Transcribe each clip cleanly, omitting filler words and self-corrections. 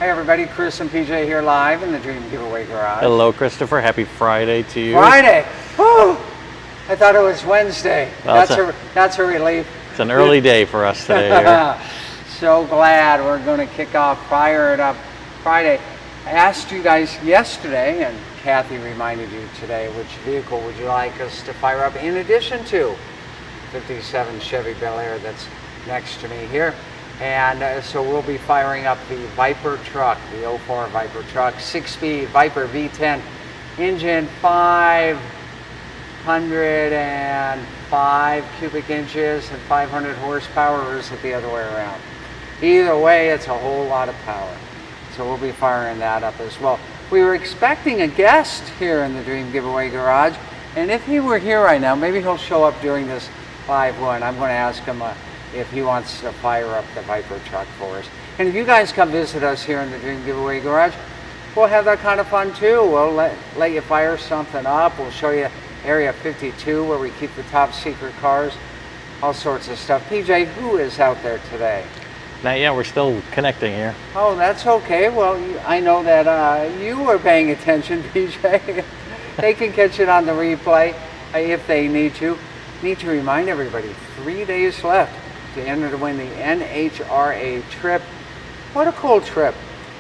Hey everybody, Chris and PJ here live in the Dream Giveaway Garage. Hello, Christopher. Happy Friday to you. Friday! Woo! I thought it was Wednesday. Well, that's a relief. It's an early day for us today here. So glad we're going to kick off Fire It Up Friday. I asked you guys yesterday, and Kathy reminded you today, which vehicle would you like us to fire up in addition to 57 Chevy Bel Air that's next to me here. And so we'll be firing up the Viper truck, the 04 Viper truck, 6-speed Viper V10 engine, 505 cubic inches and 500 horsepower, or is it the other way around? Either way, it's a whole lot of power. So we'll be firing that up as well. We were expecting a guest here in the Dream Giveaway Garage, and if he were here right now, maybe he'll show up during this live one. I'm going to ask him if he wants to fire up the Viper truck for us. And if you guys come visit us here in the Dream Giveaway Garage, we'll have that kind of fun too. We'll let you fire something up. We'll show you Area 52 where we keep the top secret cars, all sorts of stuff. PJ, who is out there today? Not yet. We're still connecting here. Oh, that's okay. Well, I know that you were paying attention, PJ. They can catch it on the replay if they need to. Need to remind everybody, 3 days left to enter to win the NHRA trip. What a cool trip.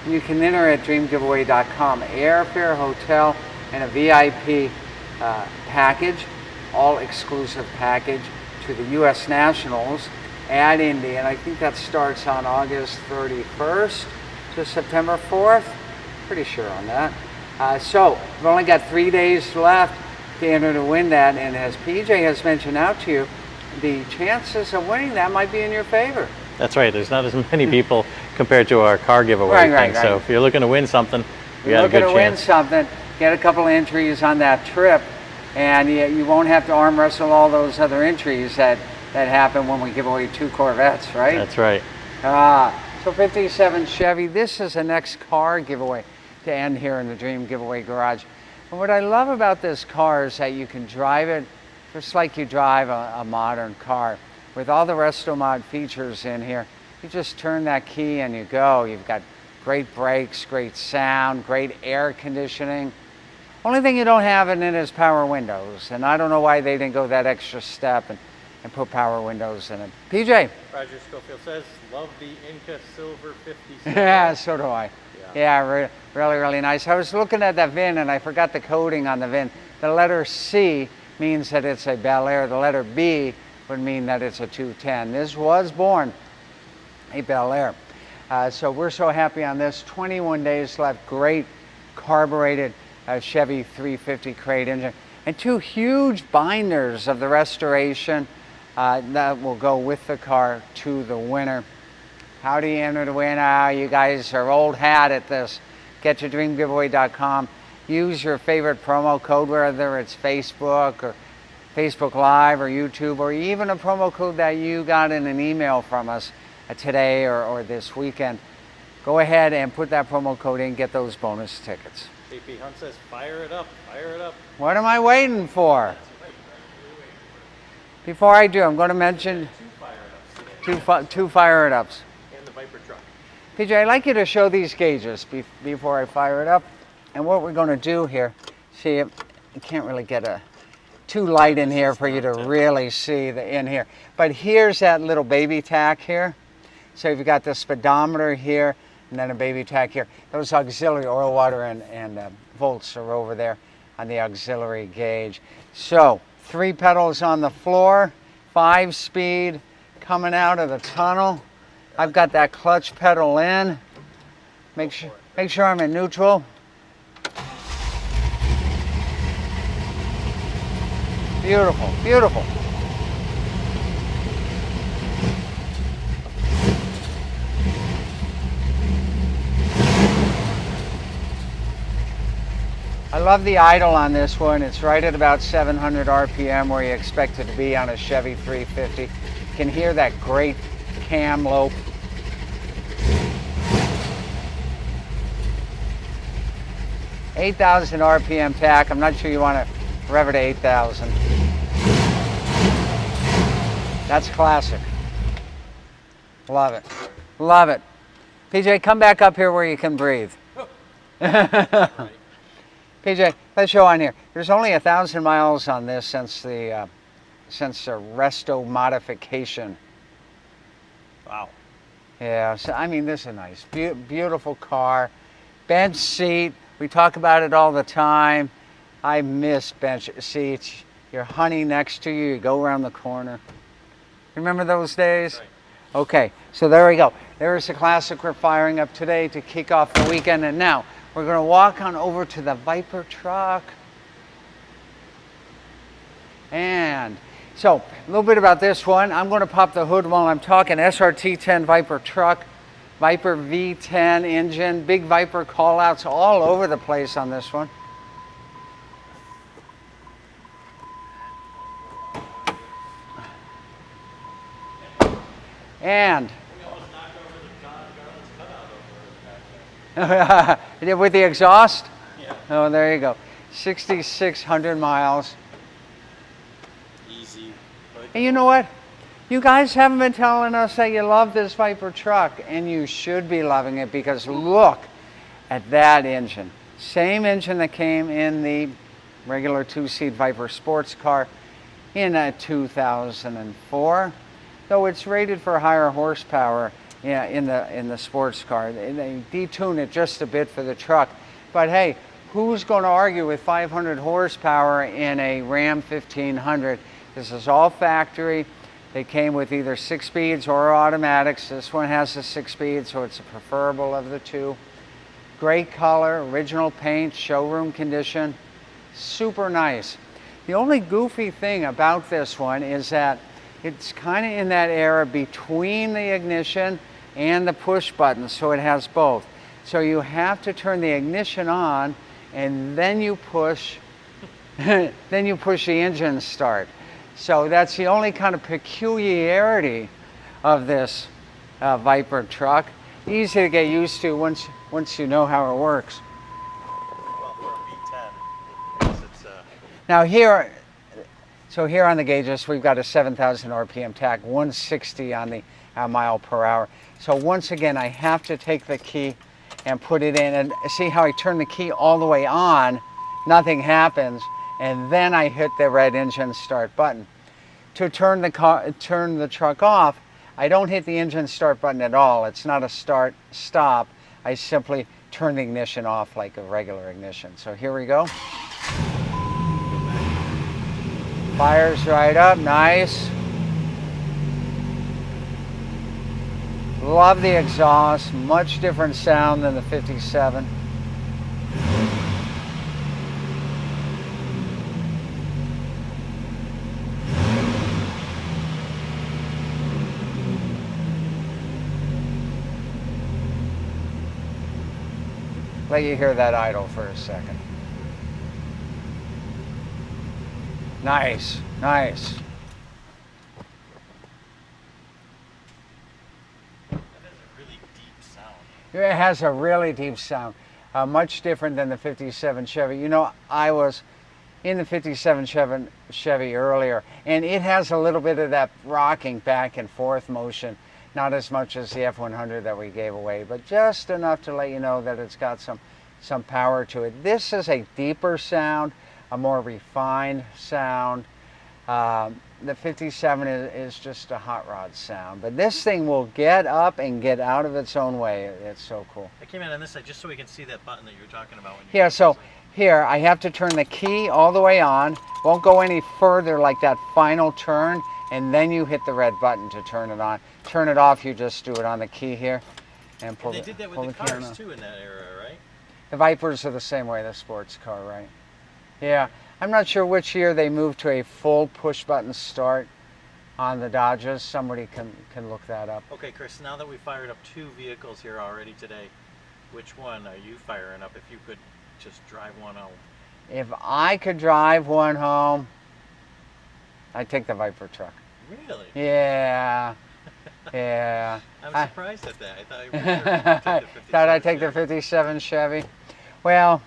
You can enter at dreamgiveaway.com. Airfare, hotel, and a VIP package, all exclusive package to the U.S. Nationals at Indy. And I think that starts on August 31st to September 4th. Pretty sure on that. So we've only got 3 days left to enter to win that. And as PJ has mentioned out to you, the chances of winning that might be in your favor. That's right. There's not as many people compared to our car giveaway thing. So if you're looking to win something, you got a good chance. Win something, get a couple of entries on that trip, and you won't have to arm wrestle all those other entries that happen when we give away 2 Corvettes, right? That's right. So 57 Chevy, this is the next car giveaway to end here in the Dream Giveaway Garage. And what I love about this car is that you can drive it just like you drive a modern car. With all the Restomod features in here, you just turn that key and you go. You've got great brakes, great sound, great air conditioning. Only thing you don't have in it is power windows. And I don't know why they didn't go that extra step and put power windows in it. PJ? Roger Schofield says, love the Inca Silver 57. Yeah, so do I. Yeah, really, really nice. I was looking at that VIN and I forgot the coding on the VIN. The letter C means that it's a Bel Air. The letter B would mean that it's a 210. This was born a Bel Air. So we're so happy on this. 21 days left. Great carbureted Chevy 350 crate engine. And 2 huge binders of the restoration that will go with the car to the winner. How do you enter to win? You guys are old hat at this. Get to dreamgiveaway.com. Use your favorite promo code, whether it's Facebook or Facebook Live or YouTube, or even a promo code that you got in an email from us today or this weekend. Go ahead and put that promo code in, get those bonus tickets. JP Hunt says, fire it up, fire it up. What am I waiting for? Before I do, I'm going to mention 2 fire it ups. And the Viper truck. PJ, I'd like you to show these gauges before I fire it up. And what we're going to do here, see, you can't really get too light in here for you to really see the in here. But here's that little baby tack here. So you've got the speedometer here, and then a baby tack here. Those auxiliary oil, water, and volts are over there on the auxiliary gauge. So 3 pedals on the floor, 5-speed coming out of the tunnel. I've got that clutch pedal in. Make sure I'm in neutral. Beautiful, beautiful. I love the idle on this one. It's right at about 700 RPM where you expect it to be on a Chevy 350. You can hear that great cam lope. $8,000 RPM tack. I'm not sure you want to rev it to 8,000. That's classic. Love it. Love it. PJ, come back up here where you can breathe. PJ, let's show on here. There's only 1,000 miles on this since the resto modification. Wow. Yeah, so I mean, this is a nice, beautiful car. Bench seat, we talk about it all the time. I miss bench seats. Your honey next to you, you go around the corner. Remember those days? Right. Okay, so there we go. There's the Classic we're firing up today to kick off the weekend. And now we're going to walk on over to the Viper truck. And so a little bit about this one. I'm going to pop the hood while I'm talking. SRT10 Viper truck, Viper V10 engine, big Viper callouts all over the place on this one. And with the exhaust? Yeah. Oh, there you go. 6,600 miles. Easy. And you know what? You guys haven't been telling us that you love this Viper truck, and you should be loving it because look at that engine. Same engine that came in the regular two-seat Viper sports car in 2004. Though it's rated for higher horsepower in the sports car. They detune it just a bit for the truck. But hey, who's going to argue with 500 horsepower in a Ram 1500? This is all factory. They came with either 6 speeds or automatics. This one has a 6 speed, so it's a preferable of the two. Great color, original paint, showroom condition. Super nice. The only goofy thing about this one is that it's kind of in that era between the ignition and the push button, so it has both. So you have to turn the ignition on, and then you push, then you push the engine start. So that's the only kind of peculiarity of this Viper truck. Easy to get used to once you know how it works. Well, for a V10, it's Now here. So here on the gauges, we've got a 7,000 RPM tach, 160 on the mile per hour. So once again, I have to take the key and put it in, and see how I turn the key all the way on, nothing happens, and then I hit the red engine start button. To turn the truck off, I don't hit the engine start button at all. It's not a start stop. I simply turn the ignition off like a regular ignition. So here we go. Fires right up, nice. Love the exhaust, much different sound than the 57. Let you hear that idle for a second. Nice, nice. that has a really deep sound. It has a really deep sound, much different than the 57 Chevy. You know, I was in the 57 Chevy earlier, and it has a little bit of that rocking back and forth motion. Not as much as the F100 that we gave away, but just enough to let you know that it's got some power to it. This is a deeper sound, a more refined sound. The 57 is just a hot rod sound, but this thing will get up and get out of its own way. It's so cool. I came in on this side just so we can see that button that you were talking about. When Yeah, so here I have to turn the key all the way on. Won't go any further like that final turn, and then you hit the red button to turn it on. Turn it off, you just do it on the key here and pull they did that pull with the key on. cars too in that era, right? The Vipers are the same way, the sports car, right? Yeah, I'm not sure which year they moved to a full push button start on the Dodges. Somebody can look that up. Okay, Chris, now that we fired up 2 vehicles here already today, which one are you firing up if you could just drive one home? If I could drive one home, I'd take the Viper truck. Really? Yeah, yeah. I'm surprised at that. I thought you were going to take the 57. Thought I'd take the 57 Chevy. Well,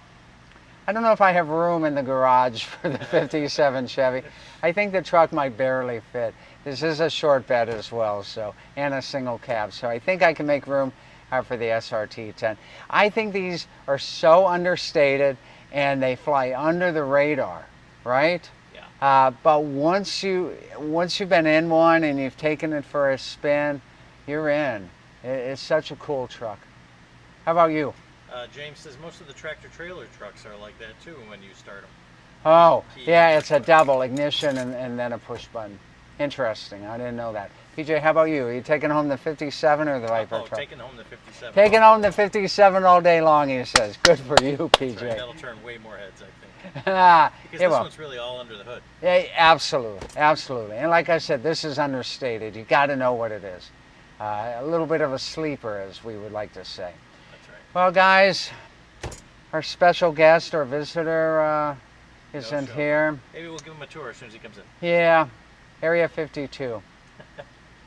I don't know if I have room in the garage for the 57 Chevy. I think the truck might barely fit. This is a short bed as well, so, and a single cab, so I think I can make room have for the SRT-10. I think these are so understated and they fly under the radar, right? Yeah. But once you've been in one and you've taken it for a spin, you're in. It's such a cool truck. How about you? James says most of the tractor trailer trucks are like that too when you start them. Oh, Key. yeah, it's a double ignition and then a push button. Interesting. I didn't know that. PJ, how about you? Are you taking home the 57 or the Viper truck? Taking home the 57. Taking home the 57 all day long, he says. Good for you, PJ. That's right. That'll turn way more heads, I think. Because Because this one's really all under the hood. Yeah, absolutely, absolutely. And like I said, this is understated. You got to know what it is. A little bit of a sleeper, as we would like to say. That's right. Well, guys, our special guest or visitor isn't show. here. Maybe we'll give him a tour as soon as he comes in. Yeah, Area 52.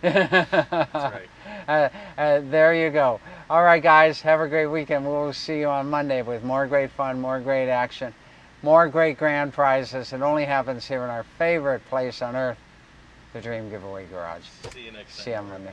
That's right. There you go. All right, guys, have a great weekend. We'll see you on Monday with more great fun, more great action, more great grand prizes. It only happens here in our favorite place on earth, the Dream Giveaway Garage. See you next time. See you on Monday.